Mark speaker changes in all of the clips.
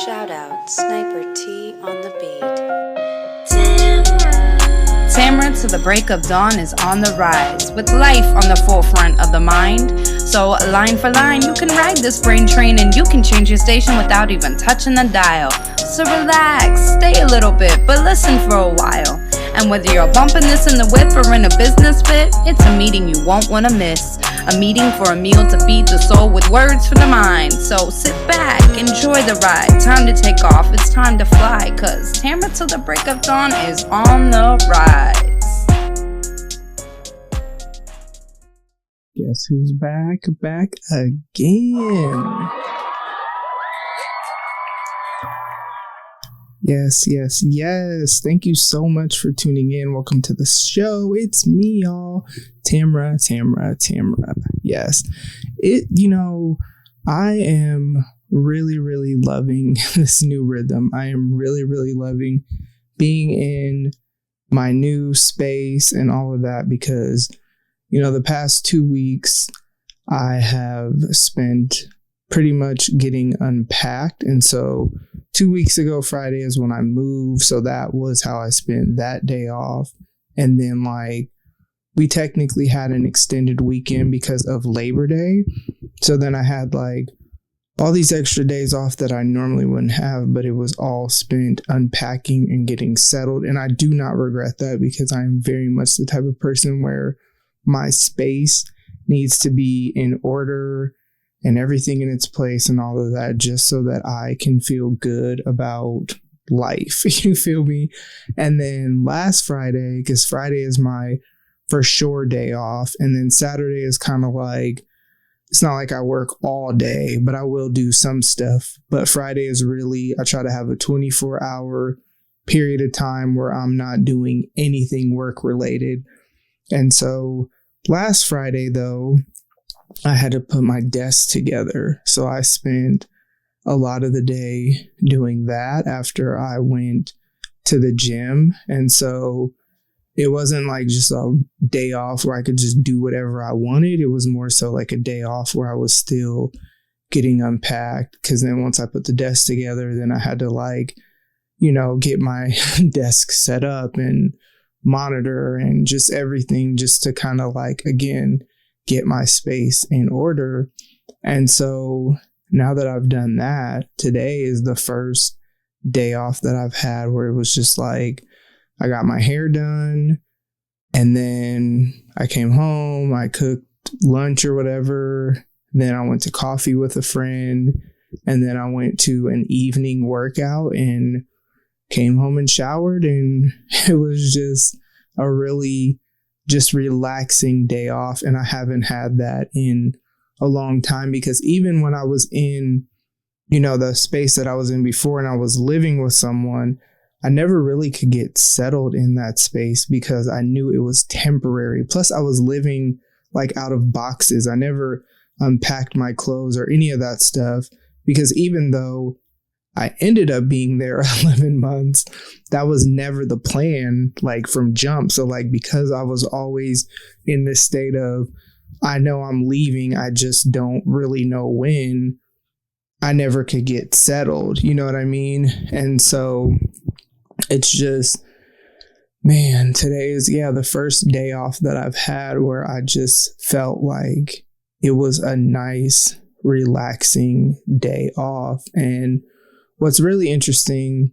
Speaker 1: Shout out Sniper T on the beat.
Speaker 2: Tamara to the break of dawn is on the rise, with life on the forefront of the mind. So line for line, you can ride this brain train and you can change your station without even touching the dial. So relax, stay a little bit, but listen for a while. And whether you're bumping this in the whip or in a business fit, it's a meeting you won't want to miss. A meeting for a meal to feed the soul with words for the mind. So sit back, enjoy the ride. Time to take off, it's time to fly. Cause Tamara till the break of dawn is on the rise.
Speaker 3: Guess who's back? Back again. Yes. Thank you so much for tuning in. Welcome to the show. It's me, y'all. Tamara. Yes. I am really loving this new rhythm. I am really loving being in my new space and all of that because, the past 2 weeks I have spent pretty much getting unpacked. And so 2 weeks ago, Friday is when I moved. So that was how I spent that day off. And then we technically had an extended weekend because of Labor Day. So then I had all these extra days off that I normally wouldn't have, but it was all spent unpacking and getting settled. And I do not regret that because I'm very much the type of person where my space needs to be in order and everything in its place and all of that, just so that I can feel good about life. You feel me? And then last Friday, because Friday is my for sure day off, and then Saturday is kind of it's not like I work all day, but I will do some stuff. But Friday is really, I try to have a 24-hour period of time where I'm not doing anything work related. And so last Friday, though, I had to put my desk together. So I spent a lot of the day doing that after I went to the gym. And so it wasn't just a day off where I could just do whatever I wanted. It was more so a day off where I was still getting unpacked. Because then once I put the desk together, then I had to get my desk set up and monitor and just everything just to kind of again, get my space in order. And so now that I've done that, today is the first day off that I've had where it was just I got my hair done and then I came home, I cooked lunch or whatever. Then I went to coffee with a friend and then I went to an evening workout and came home and showered, and it was just a really just relaxing day off. And I haven't had that in a long time because even when I was in, the space that I was in before and I was living with someone, I never really could get settled in that space because I knew it was temporary. Plus I was living out of boxes. I never unpacked my clothes or any of that stuff because even though I ended up being there 11 months. That was never the plan, from jump. So because I was always in this state of, I know I'm leaving, I just don't really know when, I never could get settled. You know what I mean? And so it's just, man, today is, the first day off that I've had where I just felt like it was a nice, relaxing day off. And what's really interesting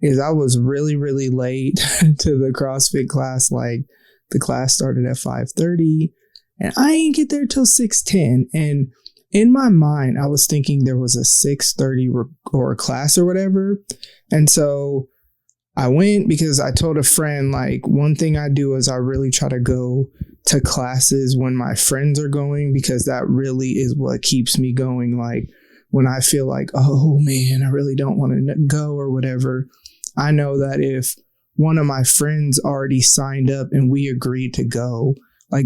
Speaker 3: is I was really late to the CrossFit class. The class started at 5:30 and I didn't get there till 6:10. And in my mind, I was thinking there was a 6:30 or a class or whatever. And so I went because I told a friend, one thing I do is I really try to go to classes when my friends are going because that really is what keeps me going. When I feel oh man, I really don't want to go or whatever, I know that if one of my friends already signed up and we agreed to go,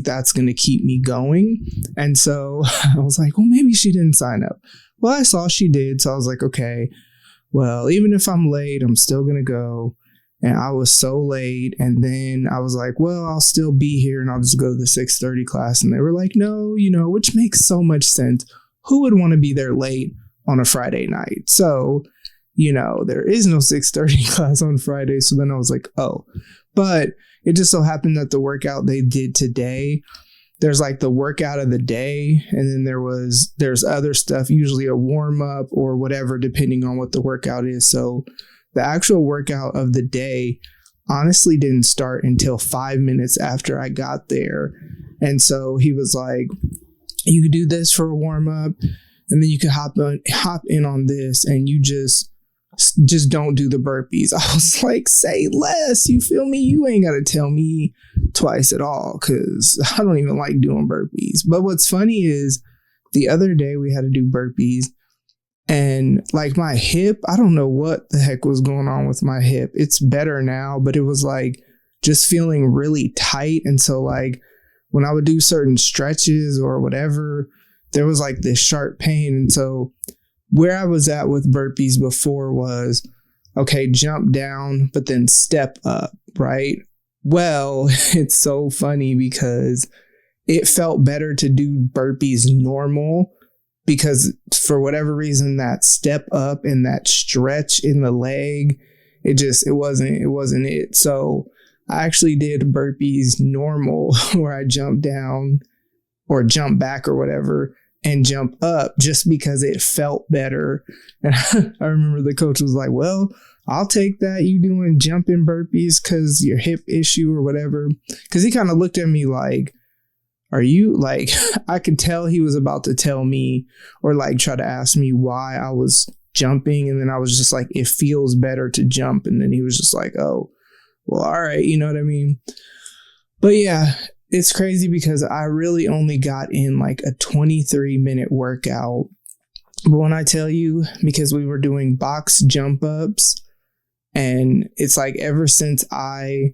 Speaker 3: that's going to keep me going. And so I was well, maybe she didn't sign up. Well, I saw she did. So I was okay, well, even if I'm late, I'm still going to go. And I was so late. And then I was well, I'll still be here and I'll just go to the 6:30 class. And they were no, which makes so much sense. Who would want to be there late on a Friday night? So there is no 6:30 class on Friday. So then I was like, oh, but it just so happened that the workout they did today, there's like the workout of the day. And then there's other stuff, usually a warm up or whatever, depending on what the workout is. So the actual workout of the day honestly didn't start until 5 minutes after I got there. And so he was like, you could do this for a warm up, and then you could hop in on this, and you just don't do the burpees. I was like, say less. You feel me? You ain't got to tell me twice at all, because I don't even like doing burpees. But what's funny is the other day we had to do burpees, and like my hip, I don't know what the heck was going on with my hip. It's better now, but it was like just feeling really tight. And so like when I would do certain stretches or whatever, there was like this sharp pain. And so where I was at with burpees before was, okay, jump down, but then step up, right? Well, it's so funny because it felt better to do burpees normal, because for whatever reason, that step up and that stretch in the leg, it wasn't it. So I actually did burpees normal where I jump down or jump back or whatever and jump up just because it felt better. And I remember the coach was like, well, I'll take that, you doing jumping burpees because your hip issue or whatever. Because he kind of looked at me like, are you like, I could tell he was about to tell me or like try to ask me why I was jumping. And then I was just like, it feels better to jump. And then he was just like, oh, well, all right. You know what I mean? But yeah, it's crazy because I really only got in like a 23-minute workout. But when I tell you, because we were doing box jump ups, and it's like ever since I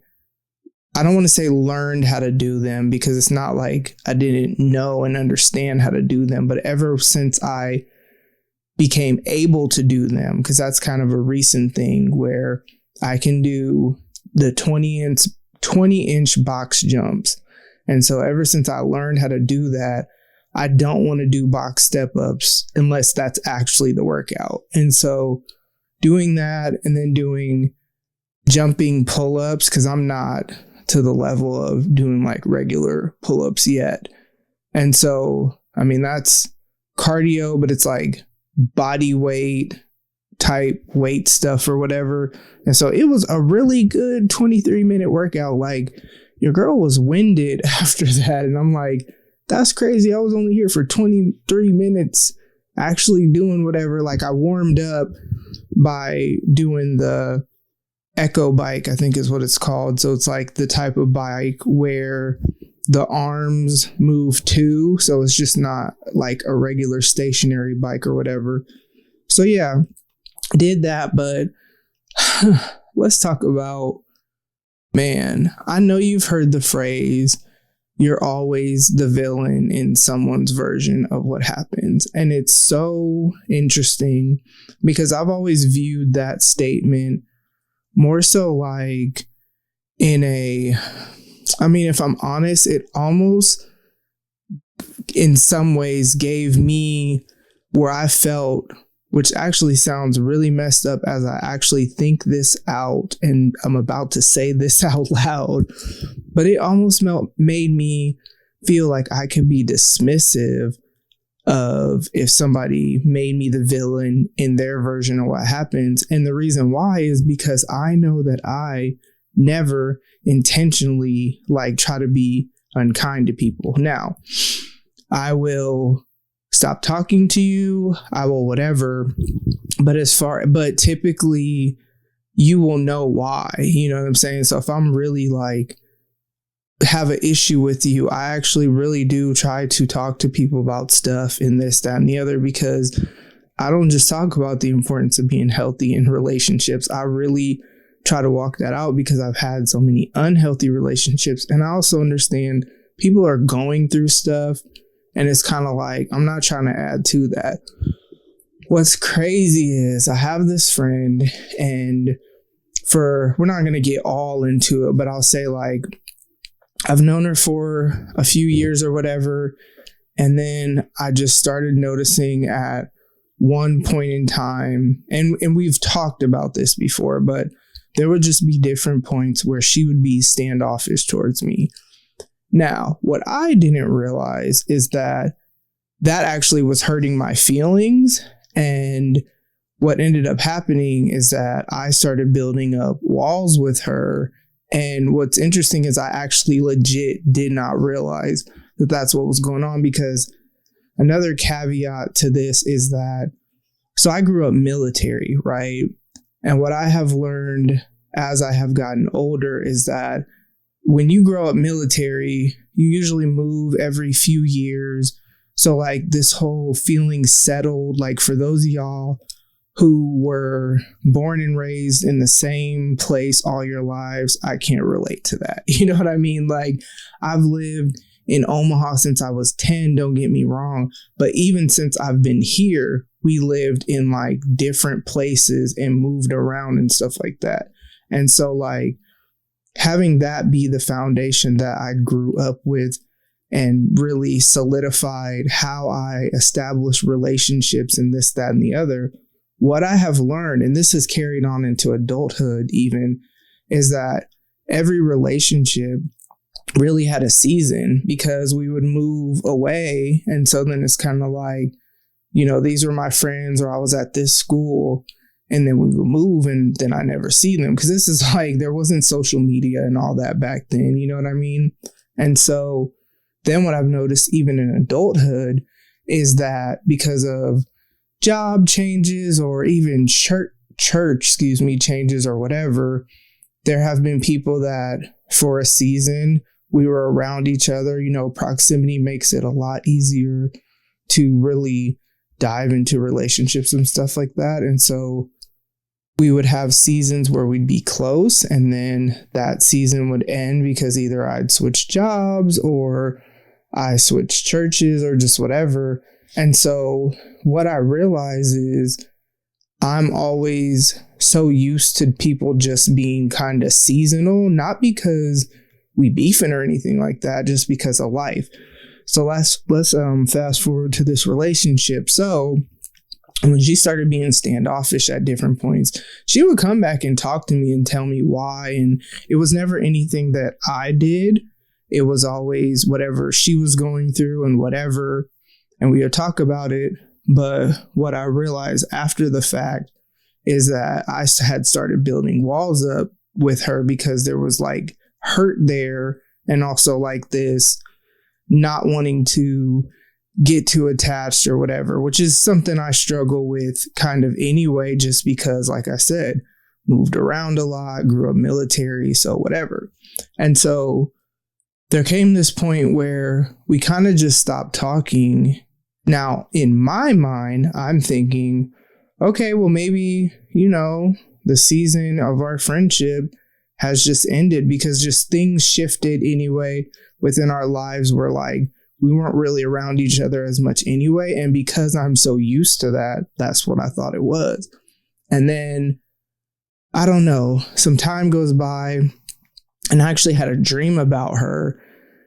Speaker 3: don't want to say learned how to do them, because it's not like I didn't know and understand how to do them, but ever since I became able to do them, because that's kind of a recent thing where I can do the 20-inch box jumps. And so ever since I learned how to do that, I don't want to do box step ups unless that's actually the workout. And so doing that and then doing jumping pull-ups, because I'm not to the level of doing like regular pull-ups yet. And so, I mean, that's cardio, but it's like body weight type weight stuff or whatever. And so it was a really good 23-minute workout. Like, your girl was winded after that. And I'm like, that's crazy. I was only here for 23 minutes actually doing whatever. Like, I warmed up by doing the Echo bike, I think is what it's called. So it's like the type of bike where the arms move too. So it's just not like a regular stationary bike or whatever. So yeah, did that. But let's talk about, man, I know you've heard the phrase, you're always the villain in someone's version of what happens. And it's so interesting because I've always viewed that statement more so like if I'm honest, it almost in some ways gave me where I felt, which actually sounds really messed up as I actually think this out and I'm about to say this out loud, but it almost made me feel like I could be dismissive of if somebody made me the villain in their version of what happens. And the reason why is because I know that I never intentionally like try to be unkind to people. Now, I will stop talking to you, I will whatever, but typically you will know why, you know what I'm saying? So if I'm really like have an issue with you, I actually really do try to talk to people about stuff and this, that, and the other, because I don't just talk about the importance of being healthy in relationships. I really try to walk that out because I've had so many unhealthy relationships. And I also understand people are going through stuff, and it's kind of like, I'm not trying to add to that. What's crazy is I have this friend, and we're not going to get all into it, but I'll say like, I've known her for a few years or whatever. And then I just started noticing at one point in time, and we've talked about this before, but there would just be different points where she would be standoffish towards me. Now, what I didn't realize is that actually was hurting my feelings. And what ended up happening is that I started building up walls with her. And what's interesting is I actually legit did not realize that that's what was going on, because another caveat to this is that, so I grew up military, right? And what I have learned as I have gotten older is that when you grow up military, you usually move every few years. So like this whole feeling settled, like for those of y'all who were born and raised in the same place all your lives, I can't relate to that. You know what I mean? Like, I've lived in Omaha since I was 10, don't get me wrong. But even since I've been here, we lived in like different places and moved around and stuff like that. And so like having that be the foundation that I grew up with and really solidified how I establish relationships and this, that, and the other. What I have learned, and this has carried on into adulthood even, is that every relationship really had a season, because we would move away. And so then it's kind of like, you know, these were my friends, or I was at this school, and then we would move and then I never see them. Because this is like, there wasn't social media and all that back then, you know what I mean? And so then what I've noticed even in adulthood is that because of job changes or even church changes or whatever, there have been people that for a season we were around each other. You know, proximity makes it a lot easier to really dive into relationships and stuff like that. And so we would have seasons where we'd be close, and then that season would end because either I'd switch jobs or I switched churches or just whatever. And so what I realize is I'm always so used to people just being kind of seasonal, not because we beefing or anything like that, just because of life. So let's fast forward to this relationship. So when she started being standoffish at different points, she would come back and talk to me and tell me why. And it was never anything that I did. It was always whatever she was going through and whatever. And we would talk about it. But what I realized after the fact is that I had started building walls up with her because there was like hurt there, and also like this not wanting to get too attached or whatever, which is something I struggle with kind of anyway, just because, like I said, moved around a lot, grew up military, so whatever. And so there came this point where we kind of just stopped talking. Now, in my mind, I'm thinking, okay, well, maybe, you know, the season of our friendship has just ended because just things shifted anyway within our lives where like we weren't really around each other as much anyway. And because I'm so used to that, that's what I thought it was. And then, I don't know, some time goes by and I actually had a dream about her.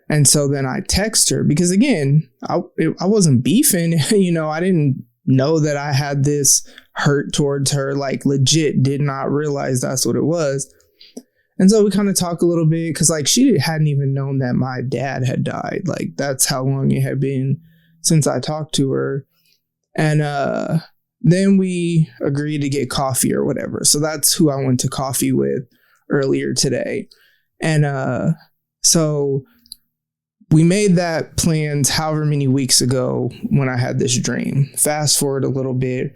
Speaker 3: And so then I text her because, again, I wasn't beefing. You know, I didn't know that I had this hurt towards her, like legit did not realize that's what it was. And so we kind of talk a little bit because like she hadn't even known that my dad had died. Like that's how long it had been since I talked to her. And then we agreed to get coffee or whatever. So that's who I went to coffee with earlier today. And so we made that plans however many weeks ago when I had this dream. Fast forward a little bit,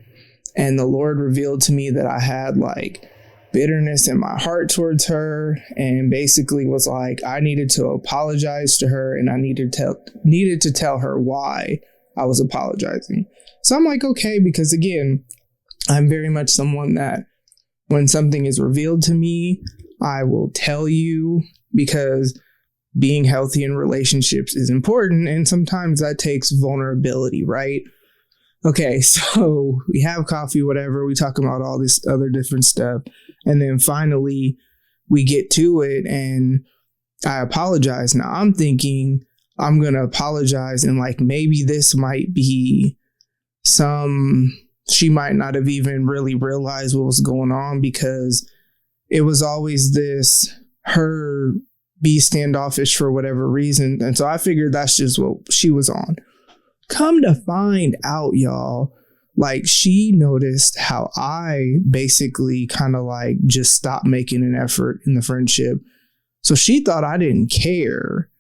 Speaker 3: and the Lord revealed to me that I had like bitterness in my heart towards her, and basically was like I needed to apologize to her, and I needed to tell her why I was apologizing. So I'm like, okay, because again, I'm very much someone that when something is revealed to me, I will tell you, because being healthy in relationships is important, and sometimes that takes vulnerability, right? Okay, so we have coffee, whatever. We talk about all this other different stuff. And then finally we get to it and I apologize. Now I'm thinking I'm going to apologize and like maybe this might be some she might not have even really realized what was going on, because it was always this, her be standoffish for whatever reason. And so I figured that's just what she was on. Come to find out, y'all, like she noticed how I basically kind of like just stopped making an effort in the friendship. So she thought I didn't care.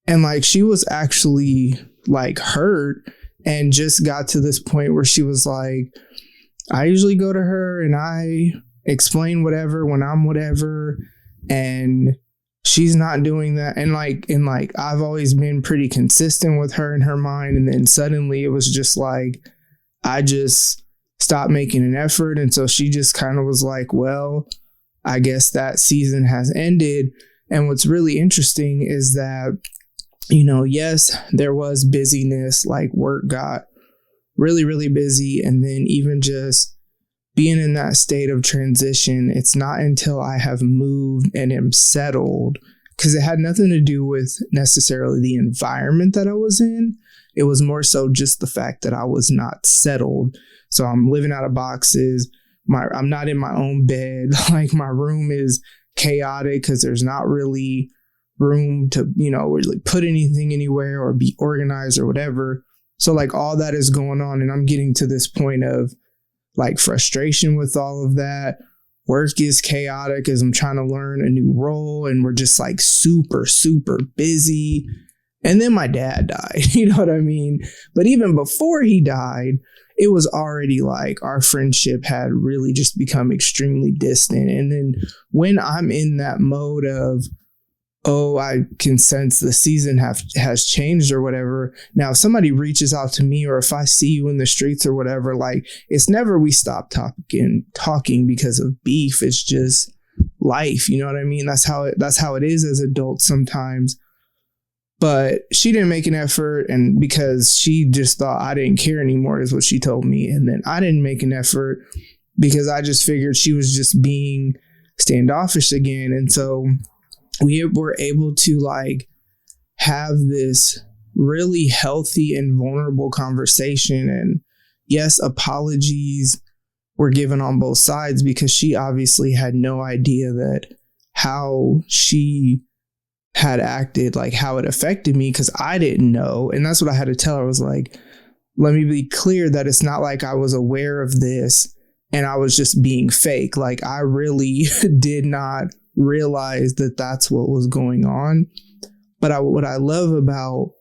Speaker 3: And like she was actually like hurt, and just got to this point where she was like, I usually go to her and I explain whatever when I'm whatever, and she's not doing that. And like I've always been pretty consistent with her in her mind. And then suddenly it was just like, I just stopped making an effort. And so she just kind of was like, well, I guess that season has ended. And what's really interesting is that, you know, yes, there was busyness, like work got really, really busy. And then even just being in that state of transition, it's not until I have moved and am settled, because it had nothing to do with necessarily the environment that I was in. It was more so just the fact that I was not settled. So I'm living out of boxes. I'm not in my own bed. Like my room is chaotic because there's not really room to, you know, really put anything anywhere or be organized or whatever. So like all that is going on, and I'm getting to this point of like frustration with all of that. Work is chaotic as I'm trying to learn a new role, and we're just like super, super busy. And then my dad died, you know what I mean? But even before he died, it was already like our friendship had really just become extremely distant. And then when I'm in that mode of, oh, I can sense the season has changed or whatever. Now, if somebody reaches out to me, or if I see you in the streets or whatever, like it's never we stop talking because of beef. It's just life. You know what I mean? That's how it is as adults sometimes. But she didn't make an effort, and because she just thought I didn't care anymore is what she told me. And then I didn't make an effort because I just figured she was just being standoffish again. And so we were able to like have this really healthy and vulnerable conversation. And yes, apologies were given on both sides, because she obviously had no idea that how she had acted, like how it affected me, because I didn't know. And that's what I had to tell her. I was like, let me be clear that it's not like I was aware of this and I was just being fake. Like I really did not realize that that's what was going on. But what I love about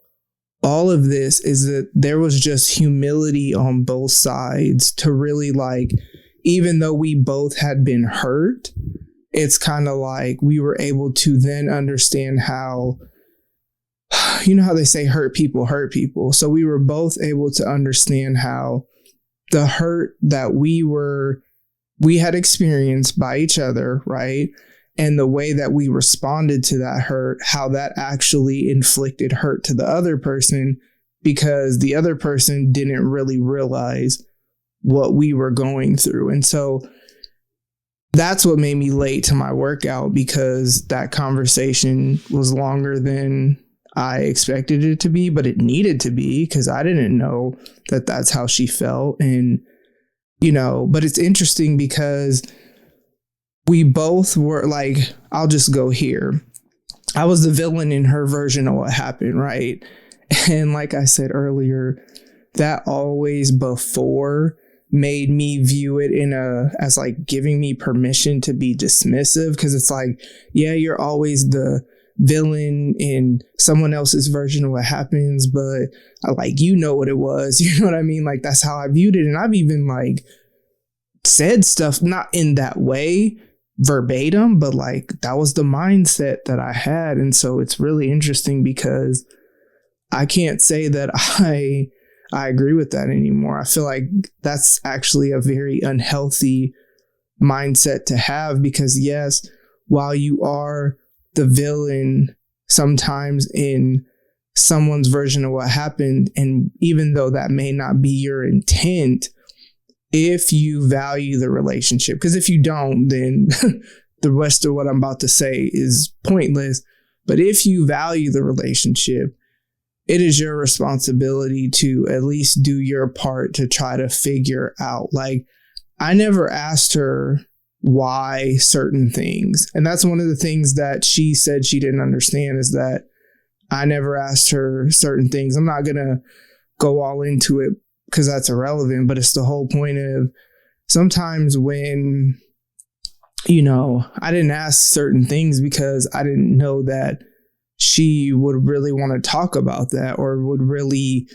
Speaker 3: all of this is that there was just humility on both sides to really like, even though we both had been hurt, it's kind of like we were able to then understand how, you know how they say hurt people hurt people. So we were both able to understand how the hurt that we had experienced by each other, right? And the way that we responded to that hurt, how that actually inflicted hurt to the other person, because the other person didn't really realize what we were going through. And so that's what made me late to my workout, because that conversation was longer than I expected it to be, but it needed to be, because I didn't know that that's how she felt. And, you know, but it's interesting because we both were like, I'll just go here. I was the villain in her version of what happened, right? And like I said earlier, that always before made me view it as like giving me permission to be dismissive, because it's like, yeah, you're always the villain in someone else's version of what happens, but like, you know what it was, you know what I mean? Like that's how I viewed it. And I've even like said stuff not in that way verbatim, but like that was the mindset that I had. And so it's really interesting because I can't say that I agree with that anymore. I feel like that's actually a very unhealthy mindset to have, because yes, while you are the villain sometimes in someone's version of what happened, and even though that may not be your intent, if you value the relationship, because if you don't, then the rest of what I'm about to say is pointless. But if you value the relationship it is your responsibility to at least do your part to try to figure out. Like, I never asked her why certain things. And that's one of the things that she said she didn't understand, is that I never asked her certain things. I'm not going to go all into it because that's irrelevant, but it's the whole point of sometimes when, I didn't ask certain things because I didn't know that she would really want to talk about that or would really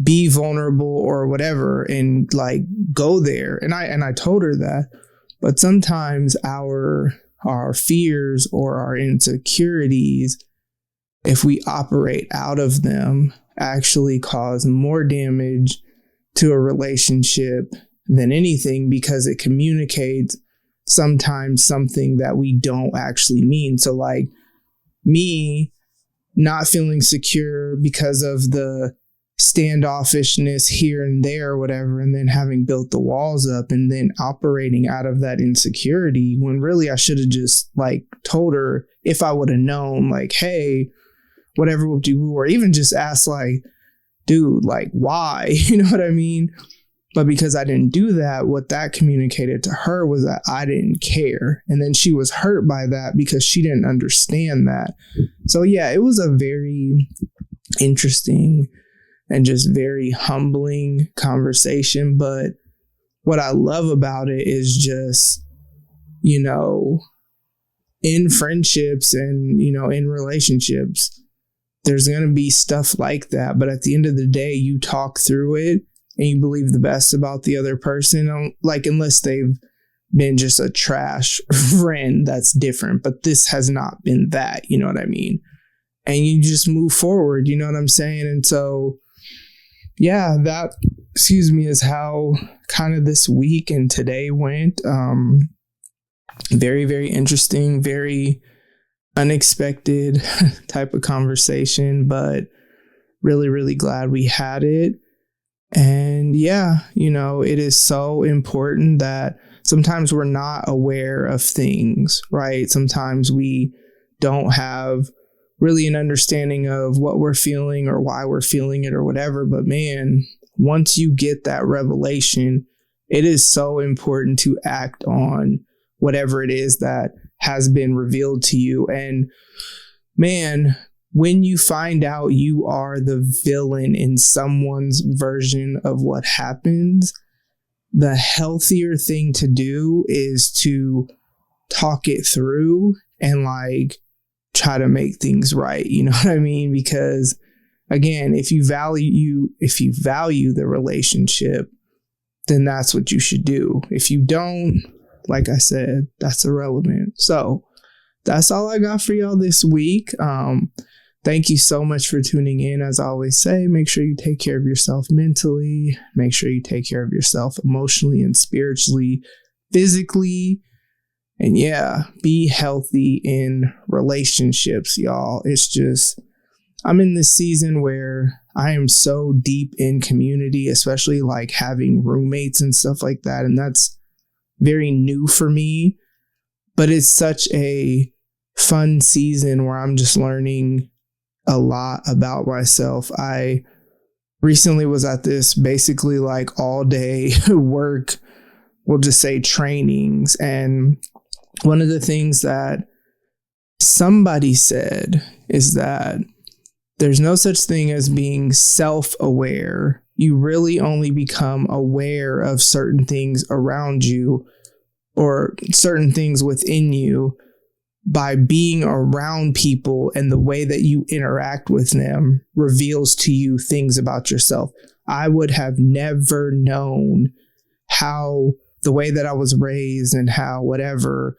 Speaker 3: be vulnerable or whatever and like go there. And I told her that. But sometimes our fears or our insecurities, if we operate out of them, actually cause more damage to a relationship than anything, because it communicates sometimes something that we don't actually mean. So like me not feeling secure because of the standoffishness here and there or whatever, and then having built the walls up and then operating out of that insecurity, when really I should have just like told her, if I would have known, like, hey, whatever would do, or even just ask like, dude, like, why? You know what I mean? But because I didn't do that, what that communicated to her was that I didn't care. And then she was hurt by that because she didn't understand that. So yeah, it was a very interesting and just very humbling conversation. But what I love about it is just, in friendships and, in relationships, there's going to be stuff like that. But at the end of the day, you talk through it and you believe the best about the other person. Like, unless they've been just a trash friend, that's different. But this has not been that, you know what I mean? And you just move forward, you know what I'm saying? And so, yeah, that, is how kind of this week and today went. Very, very interesting, very unexpected type of conversation, but really, really glad we had it. And yeah, it is so important that sometimes we're not aware of things, right? Sometimes we don't have really an understanding of what we're feeling or why we're feeling it or whatever. But man, once you get that revelation, it is so important to act on whatever it is that has been revealed to you. And man, when you find out you are the villain in someone's version of what happens, the healthier thing to do is to talk it through and like try to make things right. You know what I mean? Because again, if you value the relationship, then that's what you should do. If you don't, like I said, that's irrelevant. So that's all I got for y'all this week. Thank you so much for tuning in. As I always say, make sure you take care of yourself mentally. Make sure you take care of yourself emotionally and spiritually, physically. And yeah, be healthy in relationships, y'all. It's just, I'm in this season where I am so deep in community, especially like having roommates and stuff like that. And that's very new for me, but it's such a fun season where I'm just learning a lot about myself. I recently was at this basically like all day work, we'll just say trainings. And one of the things that somebody said is that there's no such thing as being self-aware. You really only become aware of certain things around you or certain things within you by being around people, and the way that you interact with them reveals to you things about yourself. I would have never known how the way that I was raised and how whatever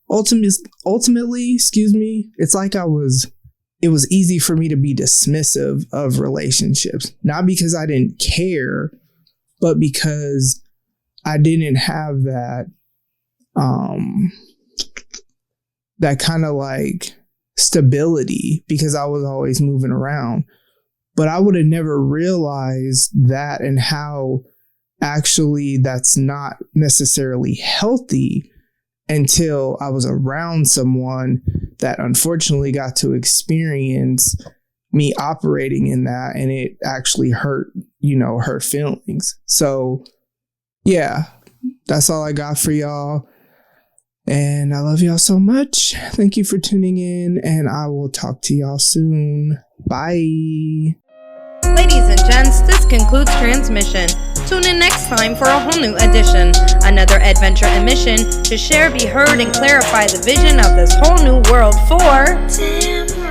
Speaker 3: ultimately, it's like it was easy for me to be dismissive of relationships, not because I didn't care, but because I didn't have that kind of like stability, because I was always moving around. But I would have never realized that, and how actually that's not necessarily healthy, until I was around someone that unfortunately got to experience me operating in that, and it actually hurt, her feelings. So yeah, that's all I got for y'all. And I love y'all so much. Thank you for tuning in, and I will talk to y'all soon. Bye.
Speaker 2: Ladies and gents, this concludes transmission. Tune in next time for a whole new edition. Another adventure and mission to share, be heard, and clarify the vision of this whole new world for